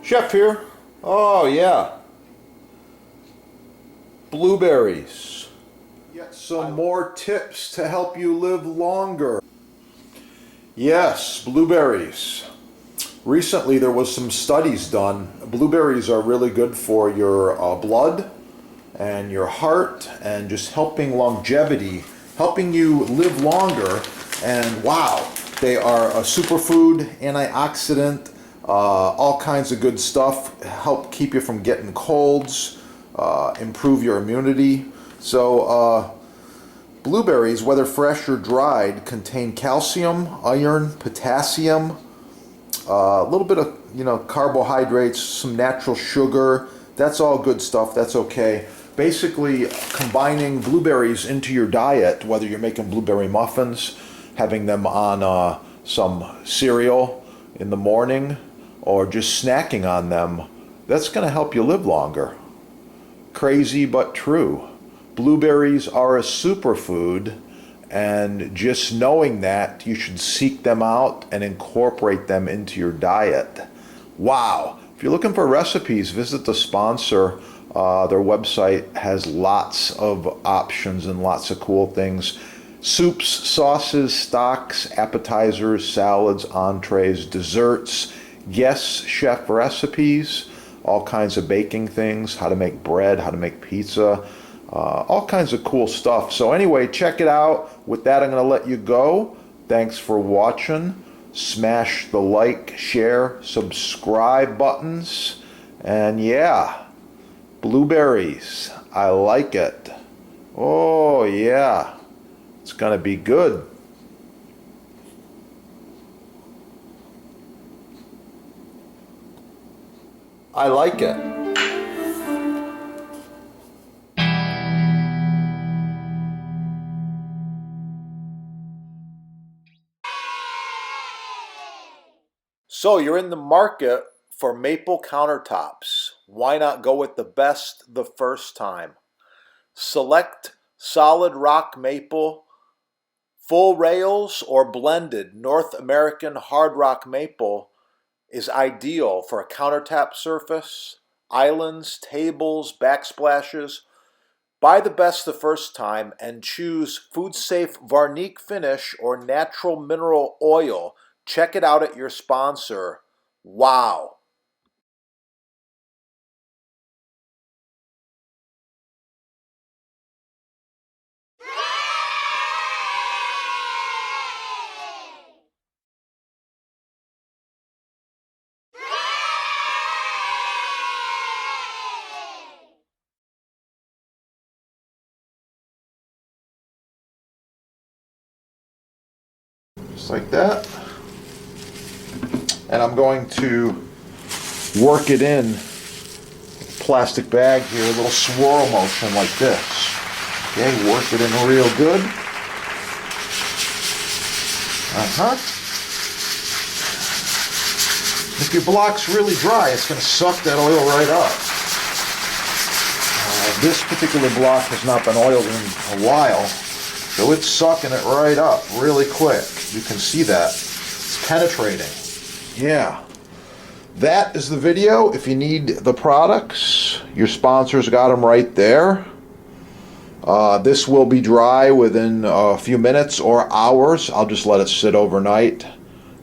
Chef here. Oh yeah. Blueberries. Yet some more tips to help you live longer. Yes, blueberries. Recently there was some studies done. Blueberries are really good for your blood and your heart and just helping longevity, helping you live longer. And wow, they are a superfood, antioxidant, all kinds of good stuff, help keep you from getting colds, improve your immunity. So blueberries, whether fresh or dried, contain calcium, iron, potassium, a little bit of carbohydrates, some natural sugar. That's all good stuff. That's okay. Basically, combining blueberries into your diet, whether you're making blueberry muffins, having them on some cereal in the morning, or just snacking on them, that's going to help you live longer. Crazy but true. Blueberries are a superfood, and just knowing that, you should seek them out and incorporate them into your diet. Wow. If you're looking for recipes, visit the sponsor. Their website has lots of options and lots of cool things. Soups, sauces, stocks, appetizers, salads, entrees, desserts, guest chef recipes, all kinds of baking things, how to make bread, how to make pizza, all kinds of cool stuff. So anyway, check it out. With that, I'm going to let you go. Thanks for watching. Smash the like, share, subscribe buttons. And yeah, blueberries. I like it. Oh yeah, it's going to be good. I like it. So you're in the market for maple countertops. Why not go with the best the first time? Select solid rock maple, full rails, or blended North American hard rock maple is ideal for a countertop surface, islands, tables, backsplashes. Buy the best the first time and choose food-safe Varnique finish or natural mineral oil. Check it out at your sponsor. Wow. Just like that. And I'm going to work it in plastic bag here, a little swirl motion like this. Okay, work it in real good. If your block's really dry, it's going to suck that oil right up. This particular block has not been oiled in a while, so it's sucking it right up really quick. You can see that. It's penetrating. Yeah. That is the video. If you need the products, your sponsor's got them right there. This will be dry within a few minutes or hours. I'll just let it sit overnight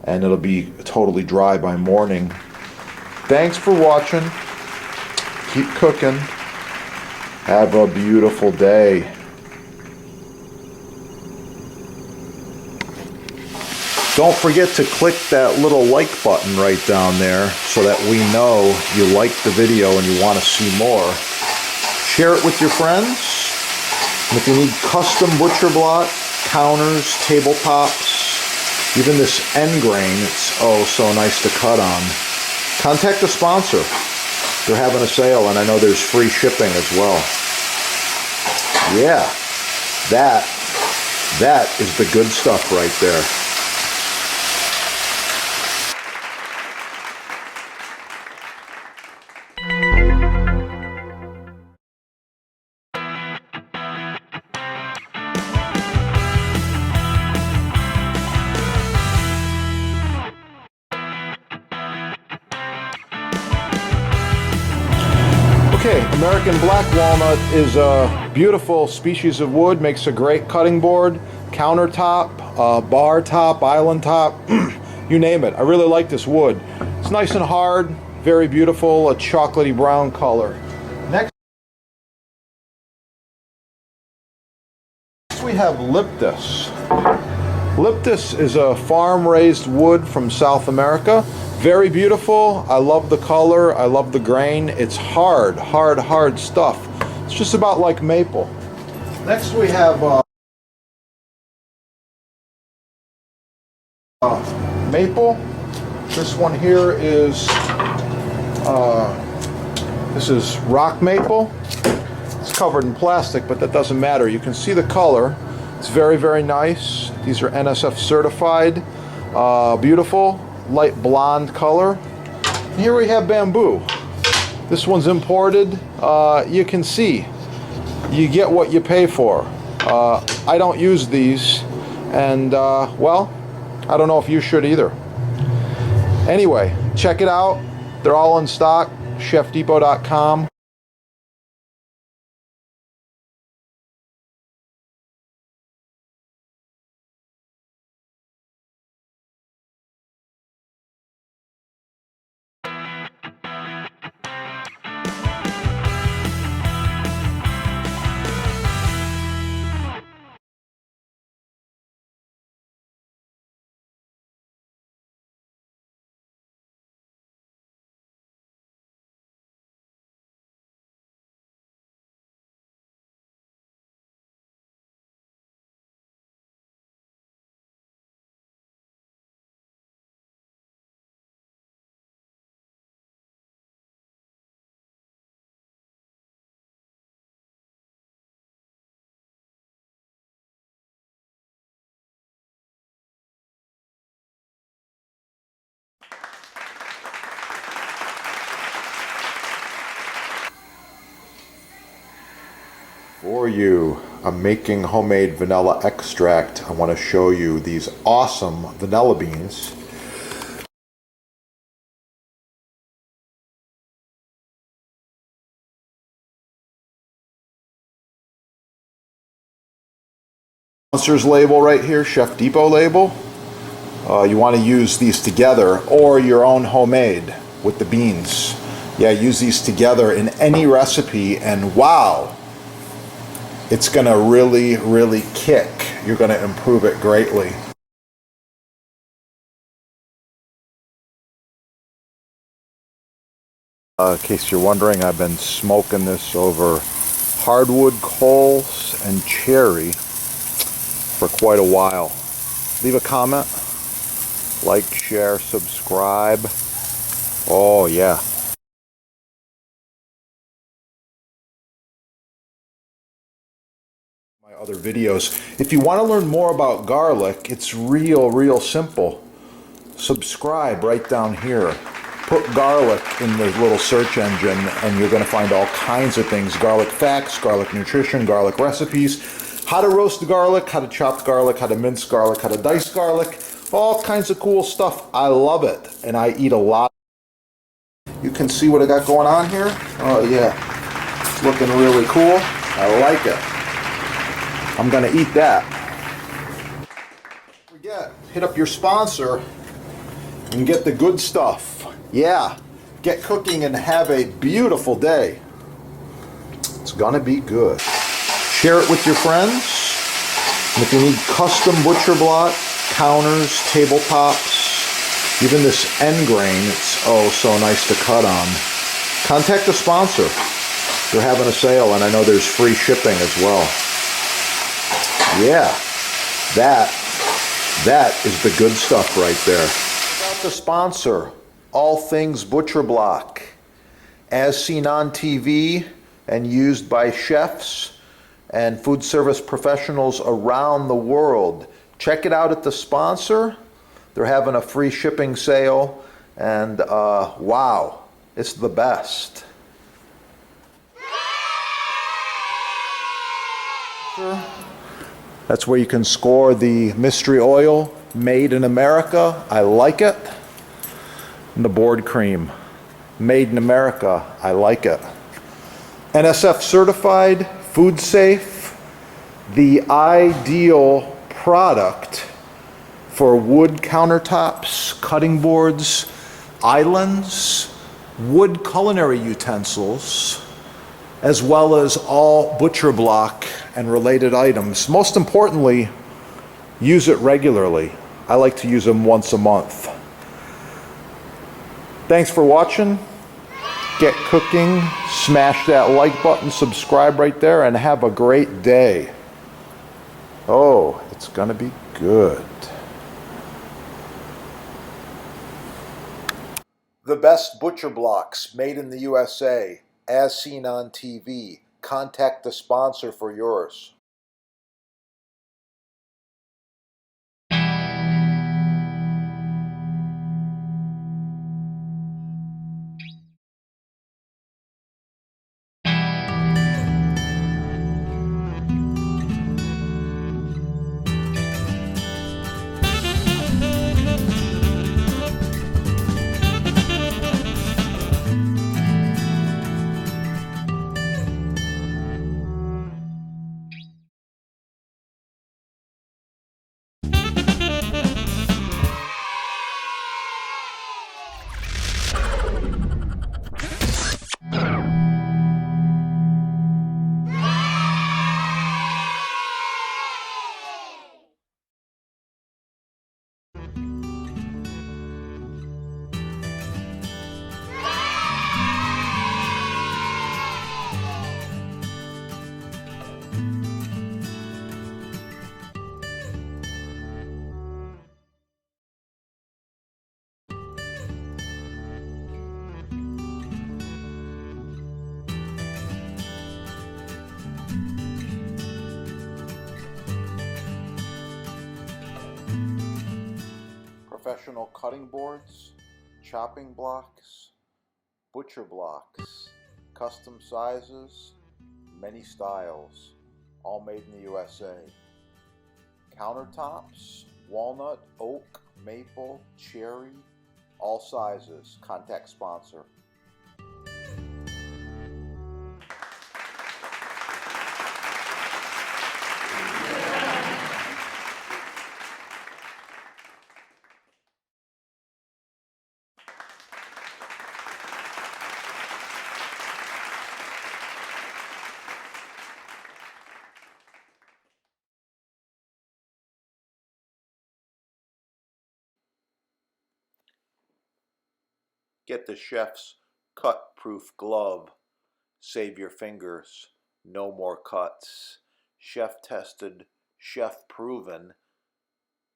and it'll be totally dry by morning. Thanks for watching. Keep cooking. Have a beautiful day. Don't forget to click that little like button right down there so that we know you like the video and you want to see more. Share it with your friends. And if you need custom butcher block, counters, tabletops, even this end grain, it's oh so nice to cut on, contact the sponsor. They're having a sale and I know there's free shipping as well. Yeah, that is the good stuff right there. Okay, American black walnut is a beautiful species of wood, makes a great cutting board, countertop, bar top, island top, you name it. I really like this wood. It's nice and hard, very beautiful, a chocolatey brown color. Next we have Liptus. Liptus is a farm-raised wood from South America. Very beautiful. I love the color. I love the grain. It's hard stuff. It's just about like maple. Next we have maple. This one here is this is rock maple. It's covered in plastic, but that doesn't matter. You can see the color. It's very nice. These are NSF certified. Beautiful, light blonde color. And here we have bamboo. This one's imported. You can see, you get what you pay for. I don't use these, and well, I don't know if you should either. Anyway, check it out. They're all in stock. chefdepot.com. For you, I'm making homemade vanilla extract. I want to show you these awesome vanilla beans. Sponsor's label right here, Chef Depot label. You want to use these together or your own homemade with the beans. Yeah, use these together in any recipe and wow! It's going to really kick. You're going to improve it greatly. In case you're wondering, I've been smoking this over hardwood coals and cherry for quite a while. Leave a comment, like, share, subscribe. Oh yeah. Other videos. If you want to learn more about garlic, it's real simple. Subscribe right down here. Put garlic in the little search engine and you're going to find all kinds of things. Garlic facts, garlic nutrition, garlic recipes, how to roast garlic, how to chop garlic, how to mince garlic, how to dice garlic, all kinds of cool stuff. I love it and I eat a lot. You can see what I got going on here. Oh yeah, it's looking really cool. I like it. I'm going to eat that. Don't forget, hit up your sponsor and get the good stuff. Yeah, get cooking and have a beautiful day. It's going to be good. Share it with your friends. And if you need custom butcher block, counters, tabletops, even this end grain, it's oh so nice to cut on. Contact the sponsor. They're having a sale and I know there's free shipping as well. Yeah, that is the good stuff right there. About the sponsor, All Things Butcher Block, as seen on TV and used by chefs and food service professionals around the world. Check it out at the sponsor. They're having a free shipping sale and wow, it's the best. That's where you can score the mystery oil, made in America. I like it. And the board cream, made in America. I like it. NSF certified, food safe, the ideal product for wood countertops, cutting boards, islands, wood culinary utensils, as well as all butcher block and related items. Most importantly, use it regularly. I like to use them once a month. Thanks for watching. Get cooking, smash that like button, subscribe right there, and have a great day. Oh, it's gonna be good. The best butcher blocks made in the USA, as seen on TV. Contact the sponsor for yours. Professional cutting boards, chopping blocks, butcher blocks, custom sizes, many styles, all made in the USA. Countertops, walnut, oak, maple, cherry, all sizes. Contact sponsor. Get the chef's cut-proof glove. Save your fingers. No more cuts. Chef tested, chef proven.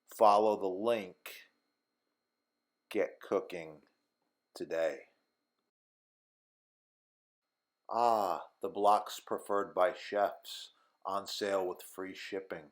Follow the link. Get cooking today. The blocks preferred by chefs, on sale with free shipping.